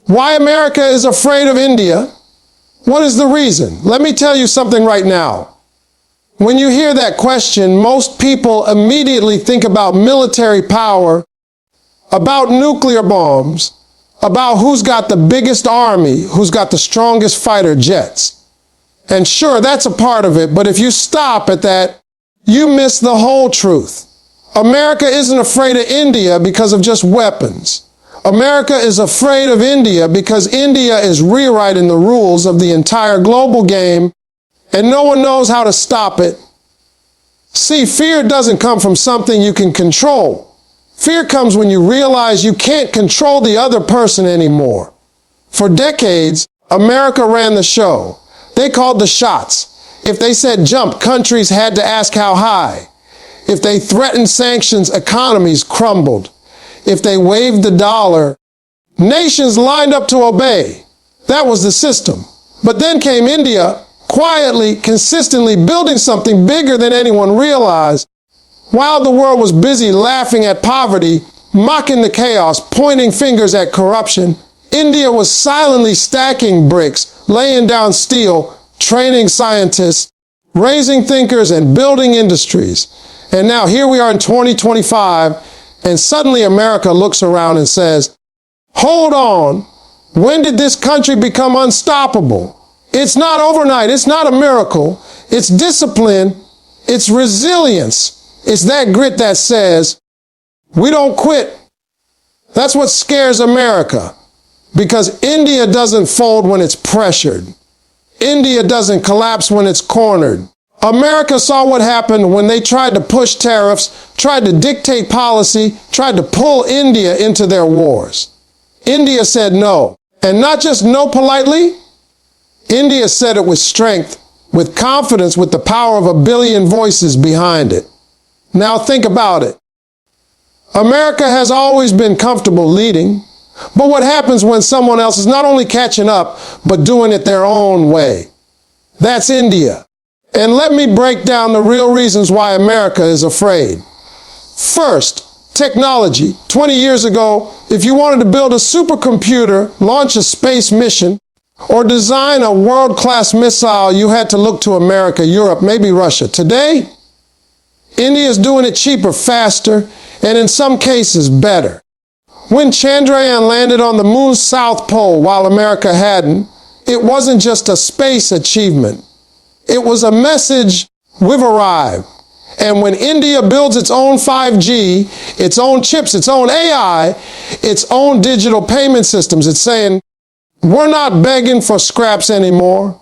Why America is afraid of India? What is the reason? Let me tell you something right now. When you hear that question, most people immediately think about military power, about nuclear bombs, about who's got the biggest army, who's got the strongest fighter jets. And sure, that's a part of it, but if you stop at that, you miss the whole truth. America isn't afraid of India because of just weapons. America is afraid of India because India is rewriting the rules of the entire global game, and no one knows how to stop it. See, fear doesn't come from something you can control. Fear comes when you realize you can't control the other person anymore. For decades, America ran the show. They called the shots. If they said jump, countries had to ask how high. If they threatened sanctions, economies crumbled. If they waved the dollar, nations lined up to obey. That was the system. But then came India, quietly, consistently building something bigger than anyone realized. While the world was busy laughing at poverty, mocking the chaos, pointing fingers at corruption, India was silently stacking bricks, laying down steel, training scientists, raising thinkers, and building industries. And now here we are in 2025, and suddenly America looks around and says, hold on, when did this country become unstoppable? It's not overnight, it's not a miracle, it's discipline, it's resilience, it's that grit that says, we don't quit. That's what scares America, because India doesn't fold when it's pressured. India doesn't collapse when it's cornered. America saw what happened when they tried to push tariffs, tried to dictate policy, tried to pull India into their wars. India said no. And not just no politely. India said it with strength, with confidence, with the power of a billion voices behind it. Now think about it. America has always been comfortable leading. But what happens when someone else is not only catching up, but doing it their own way? That's India. And let me break down the real reasons why America is afraid. First, technology. 20 years ago, if you wanted to build a supercomputer, launch a space mission, or design a world-class missile, you had to look to America, Europe, maybe Russia. Today, India is doing it cheaper, faster, and in some cases better. When Chandrayaan landed on the moon's south pole while America hadn't, it wasn't just a space achievement. It was a message, we've arrived. And when India builds its own 5G, its own chips, its own AI, its own digital payment systems, it's saying, we're not begging for scraps anymore.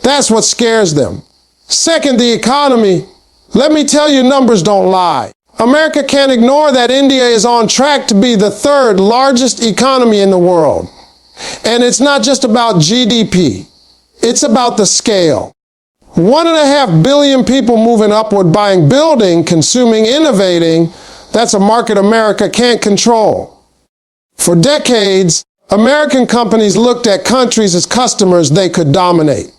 That's what scares them. Second, the economy. Let me tell you, numbers don't lie. America can't ignore that India is on track to be the third largest economy in the world. And it's not just about GDP. It's about the scale. 1.5 billion people moving upward, buying, building, consuming, innovating. That's a market America can't control. For decades, American companies looked at countries as customers they could dominate.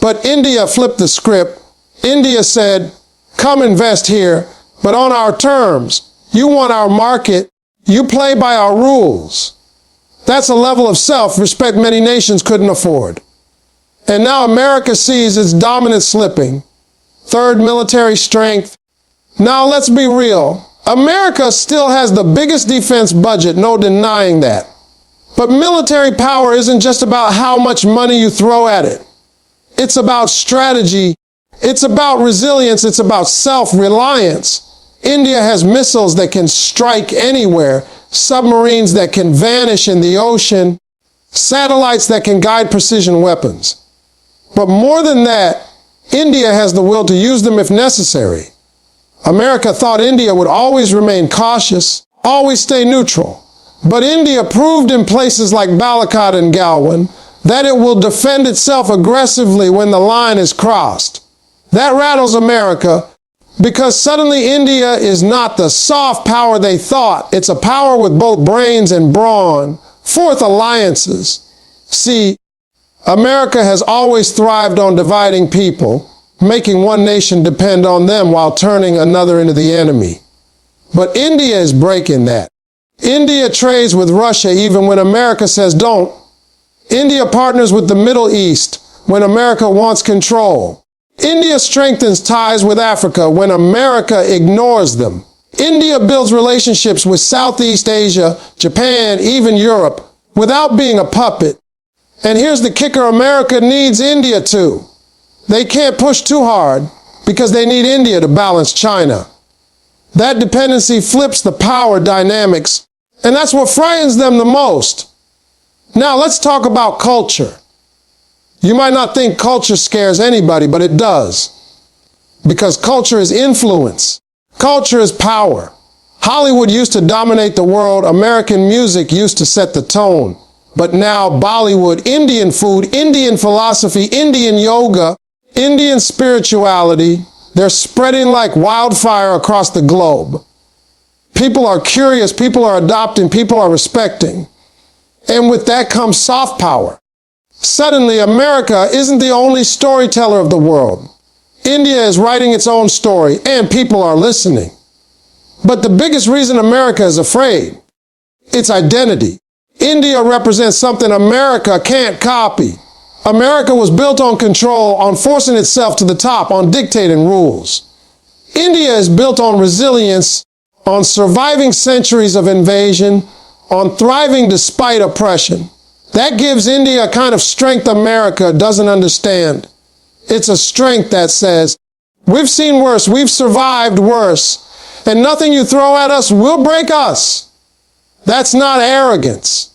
But India flipped the script. India said, come invest here, but on our terms. You want our market, you play by our rules. That's a level of self-respect many nations couldn't afford. And now America sees its dominance slipping. Third, military strength. Now let's be real. America still has the biggest defense budget, no denying that. But military power isn't just about how much money you throw at it. It's about strategy. It's about resilience. It's about self-reliance. India has missiles that can strike anywhere, submarines that can vanish in the ocean, satellites that can guide precision weapons. But more than that, India has the will to use them if necessary. America thought India would always remain cautious, always stay neutral. But India proved in places like Balakot and Galwan that it will defend itself aggressively when the line is crossed. That rattles America because suddenly India is not the soft power they thought. It's a power with both brains and brawn. Fourth, alliances. See, America has always thrived on dividing people, making one nation depend on them while turning another into the enemy. But India is breaking that. India trades with Russia even when America says don't. India partners with the Middle East when America wants control. India strengthens ties with Africa when America ignores them. India builds relationships with Southeast Asia, Japan, even Europe, without being a puppet. And here's the kicker America needs India too. They can't push too hard because they need India to balance China. That dependency flips the power dynamics, and that's what frightens them the most. Now let's talk about culture. You might not think culture scares anybody, but it does. Because culture is influence. Culture is power. Hollywood used to dominate the world. American music used to set the tone. But now Bollywood, Indian food, Indian philosophy, Indian yoga, Indian spirituality, they're spreading like wildfire across the globe. People are curious, people are adopting, people are respecting. And with that comes soft power. Suddenly, America isn't the only storyteller of the world. India is writing its own story, and people are listening. But the biggest reason America is afraid, its identity. India represents something America can't copy. America was built on control, on forcing itself to the top, on dictating rules. India is built on resilience, on surviving centuries of invasion, on thriving despite oppression. That gives India a kind of strength America doesn't understand. It's a strength that says, we've seen worse, we've survived worse, and nothing you throw at us will break us. That's not arrogance.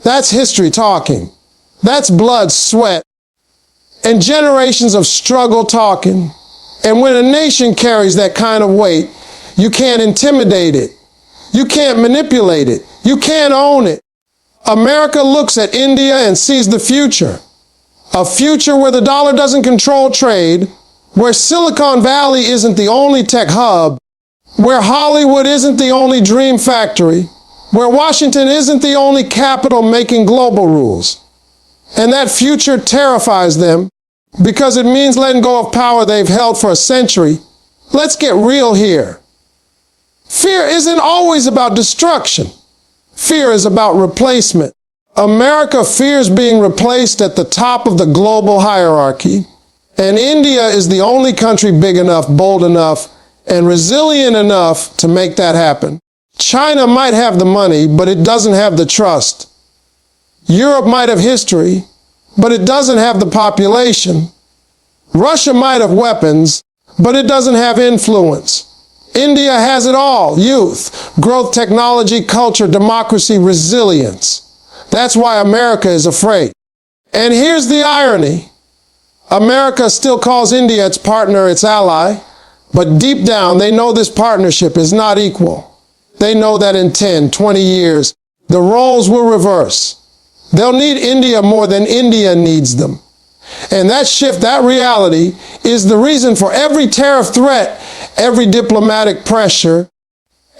That's history talking. That's blood, sweat, and generations of struggle talking. And when a nation carries that kind of weight, you can't intimidate it. You can't manipulate it. You can't own it. America looks at India and sees the future. A future where the dollar doesn't control trade, where Silicon Valley isn't the only tech hub, where Hollywood isn't the only dream factory, where Washington isn't the only capital making global rules. And that future terrifies them because it means letting go of power they've held for a century. Let's get real here. Fear isn't always about destruction. Fear is about replacement. America fears being replaced at the top of the global hierarchy, and India is the only country big enough, bold enough, and resilient enough to make that happen. China might have the money, but it doesn't have the trust. Europe might have history, but it doesn't have the population. Russia might have weapons, but it doesn't have influence. India has it all: youth, growth, technology, culture, democracy, resilience. That's why America is afraid. And here's the irony. America still calls India its partner, its ally, but deep down they know this partnership is not equal. They know that in 10, 20 years, the roles will reverse. They'll need India more than India needs them. And that shift, that reality, is the reason for every tariff threat, every diplomatic pressure,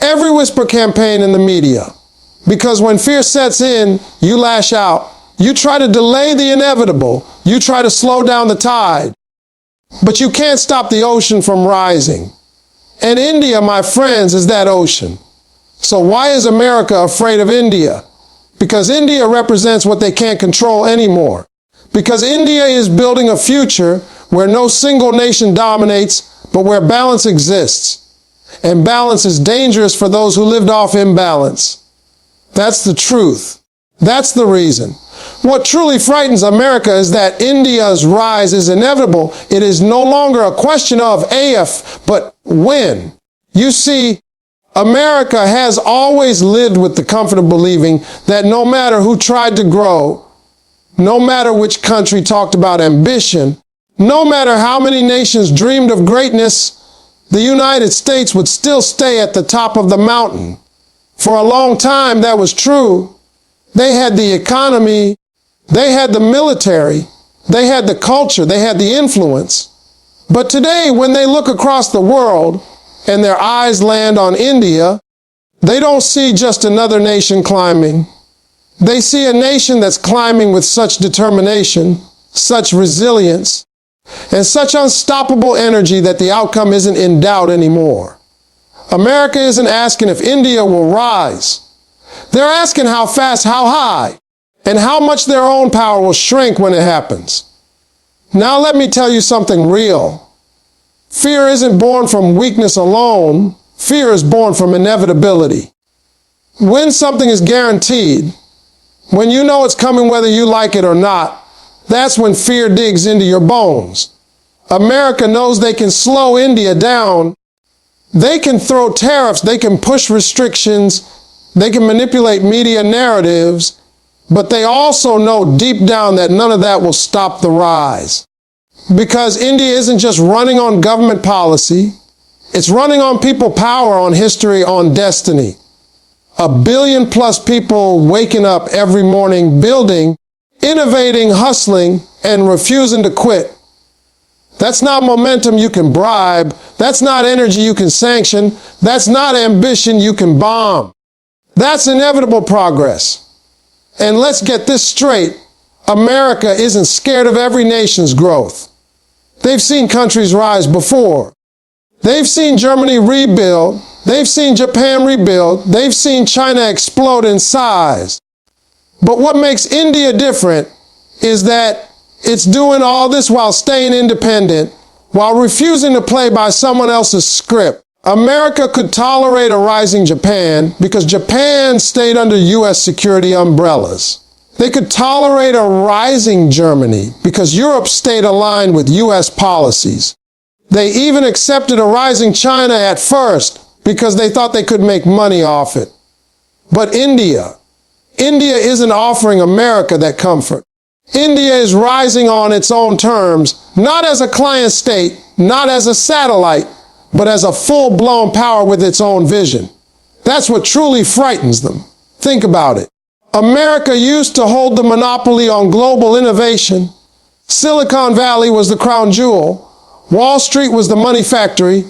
every whisper campaign in the media. Because when fear sets in, you lash out. You try to delay the inevitable. You try to slow down the tide. But you can't stop the ocean from rising. And India, my friends, is that ocean. So why is America afraid of India? Because India represents what they can't control anymore. Because India is building a future where no single nation dominates, but where balance exists. And balance is dangerous for those who lived off imbalance. That's the truth. That's the reason. What truly frightens America is that India's rise is inevitable. It is no longer a question of if, but when. You see, America has always lived with the comfort of believing that no matter who tried to grow, no matter which country talked about ambition, no matter how many nations dreamed of greatness, the United States would still stay at the top of the mountain. For a long time, that was true. They had the economy, they had the military, they had the culture, they had the influence. But today, when they look across the world and their eyes land on India, they don't see just another nation climbing. They see a nation that's climbing with such determination, such resilience, and such unstoppable energy that the outcome isn't in doubt anymore. America isn't asking if India will rise. They're asking how fast, how high, and how much their own power will shrink when it happens. Now let me tell you something real. Fear isn't born from weakness alone. Fear is born from inevitability. When something is guaranteed, when you know it's coming whether you like it or not, that's when fear digs into your bones. America knows they can slow India down. They can throw tariffs, they can push restrictions, they can manipulate media narratives, but they also know deep down that none of that will stop the rise. Because India isn't just running on government policy, it's running on people power, on history, on destiny. 1 billion plus people waking up every morning, building, innovating, hustling, and refusing to quit. That's not momentum you can bribe. That's not energy you can sanction. That's not ambition you can bomb. That's inevitable progress. And let's get this straight. America isn't scared of every nation's growth. They've seen countries rise before. They've seen Germany rebuild. They've seen Japan rebuild. They've seen China explode in size. But what makes India different is that it's doing all this while staying independent, while refusing to play by someone else's script. America could tolerate a rising Japan because Japan stayed under U.S. security umbrellas. They could tolerate a rising Germany because Europe stayed aligned with U.S. policies. They even accepted a rising China at first because they thought they could make money off it. But India isn't offering America that comfort. India is rising on its own terms, not as a client state, not as a satellite, but as a full-blown power with its own vision. That's what truly frightens them. Think about it. America used to hold the monopoly on global innovation. Silicon Valley was the crown jewel. Wall Street was the money factory.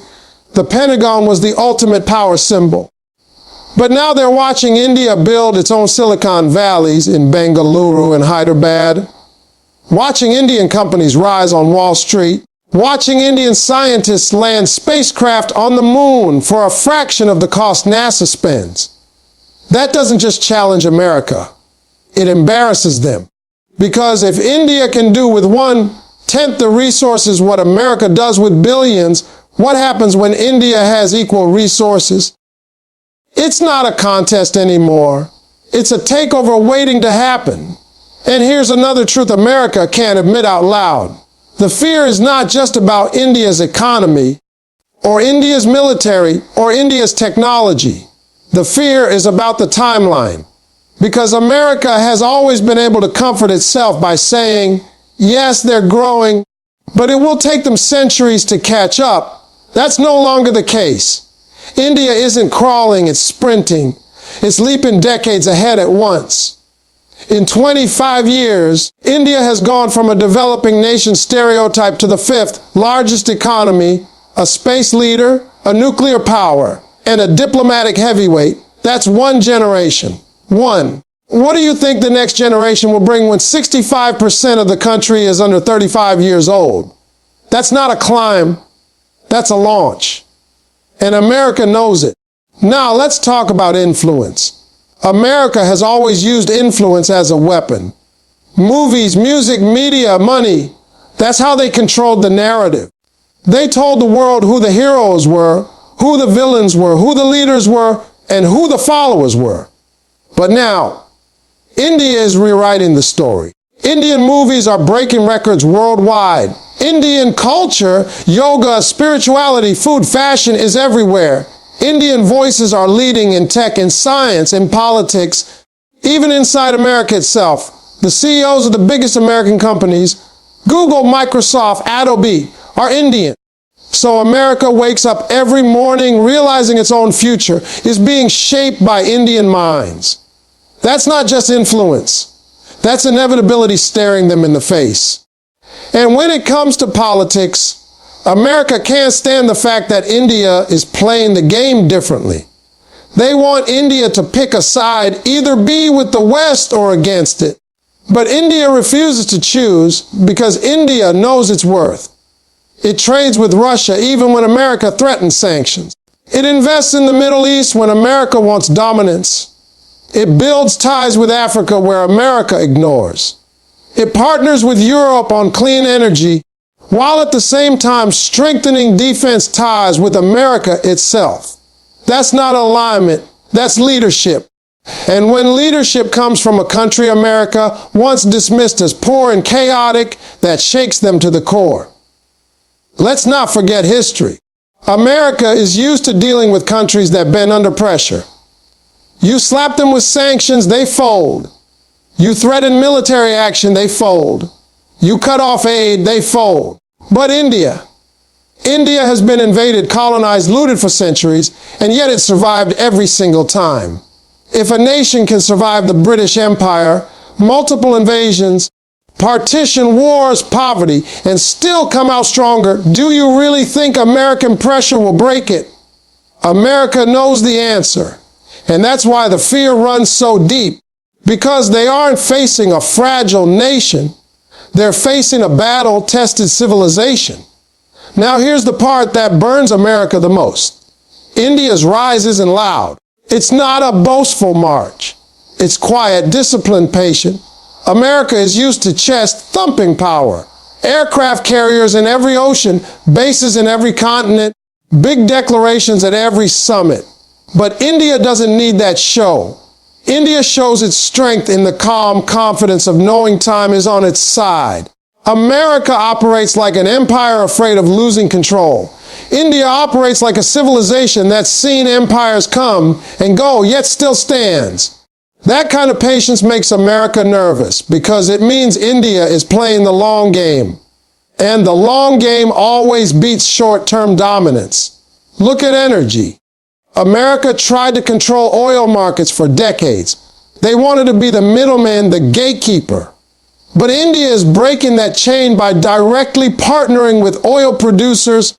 The Pentagon was the ultimate power symbol. But now they're watching India build its own Silicon Valleys in Bengaluru and Hyderabad, watching Indian companies rise on Wall Street, watching Indian scientists land spacecraft on the moon for a fraction of the cost NASA spends. That doesn't just challenge America, it embarrasses them. Because if India can do with 1/10 the resources what America does with billions, what happens when India has equal resources? It's not a contest anymore. It's a takeover waiting to happen. And here's another truth America can't admit out loud. The fear is not just about India's economy, or India's military, or India's technology. The fear is about the timeline. Because America has always been able to comfort itself by saying, yes, they're growing, but it will take them centuries to catch up. That's no longer the case. India isn't crawling, it's sprinting. It's leaping decades ahead at once. In 25 years, India has gone from a developing nation stereotype to the 5th largest economy, a space leader, a nuclear power, and a diplomatic heavyweight. That's one generation. One. What do you think the next generation will bring when 65% of the country is under 35 years old? That's not a climb, that's a launch. And America knows it. Now let's talk about influence. America has always used influence as a weapon. Movies, music, media, money. That's how they controlled the narrative. They told the world who the heroes were, who the villains were, who the leaders were, and who the followers were. But now, India is rewriting the story. Indian movies are breaking records worldwide. Indian culture, yoga, spirituality, food, fashion is everywhere. Indian voices are leading in tech, in science, in politics, even inside America itself. The CEOs of the biggest American companies, Google, Microsoft, Adobe, are Indian. So America wakes up every morning realizing its own future is being shaped by Indian minds. That's not just influence. That's inevitability staring them in the face. And when it comes to politics, America can't stand the fact that India is playing the game differently. They want India to pick a side, either be with the West or against it. But India refuses to choose because India knows its worth. It trades with Russia even when America threatens sanctions. It invests in the Middle East when America wants dominance. It builds ties with Africa where America ignores. It partners with Europe on clean energy, while at the same time strengthening defense ties with America itself. That's not alignment, that's leadership. And when leadership comes from a country America once dismissed as poor and chaotic, that shakes them to the core. Let's not forget history. America is used to dealing with countries that bend under pressure. You slap them with sanctions, they fold. You threaten military action, they fold. You cut off aid, they fold. But India has been invaded, colonized, looted for centuries, and yet it survived every single time. If a nation can survive the British Empire, multiple invasions, partition, wars, poverty, and still come out stronger, do you really think American pressure will break it? America knows the answer, and that's why the fear runs so deep, because they aren't facing a fragile nation. They're facing a battle-tested civilization. Now here's the part that burns America the most. India's rise isn't loud. It's not a boastful march. It's quiet, disciplined, patient. America is used to chest-thumping power. Aircraft carriers in every ocean, bases in every continent, big declarations at every summit. But India doesn't need that show. India shows its strength in the calm confidence of knowing time is on its side. America operates like an empire afraid of losing control. India operates like a civilization that's seen empires come and go, yet still stands. That kind of patience makes America nervous because it means India is playing the long game. And the long game always beats short-term dominance. Look at energy. America tried to control oil markets for decades. They wanted to be the middleman, the gatekeeper. But India is breaking that chain by directly partnering with oil producers,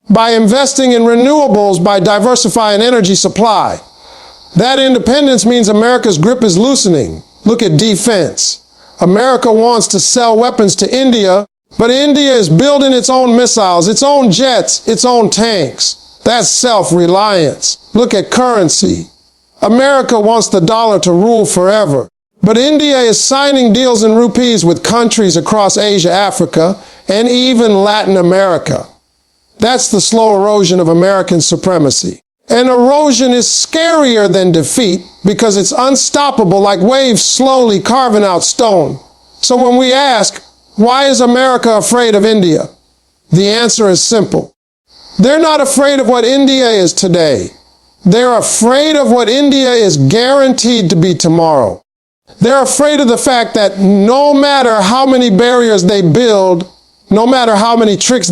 by investing in renewables, by diversifying energy supply. That independence means America's grip is loosening. Look at defense. America wants to sell weapons to India, but India is building its own missiles, its own jets, its own tanks. That's self-reliance. Look at currency. America wants the dollar to rule forever. But India is signing deals in rupees with countries across Asia, Africa, and even Latin America. That's the slow erosion of American supremacy. And erosion is scarier than defeat because it's unstoppable, like waves slowly carving out stone. So when we ask, why is America afraid of India? The answer is simple. They're not afraid of what India is today. They're afraid of what India is guaranteed to be tomorrow. They're afraid of the fact that no matter how many barriers they build, no matter how many tricks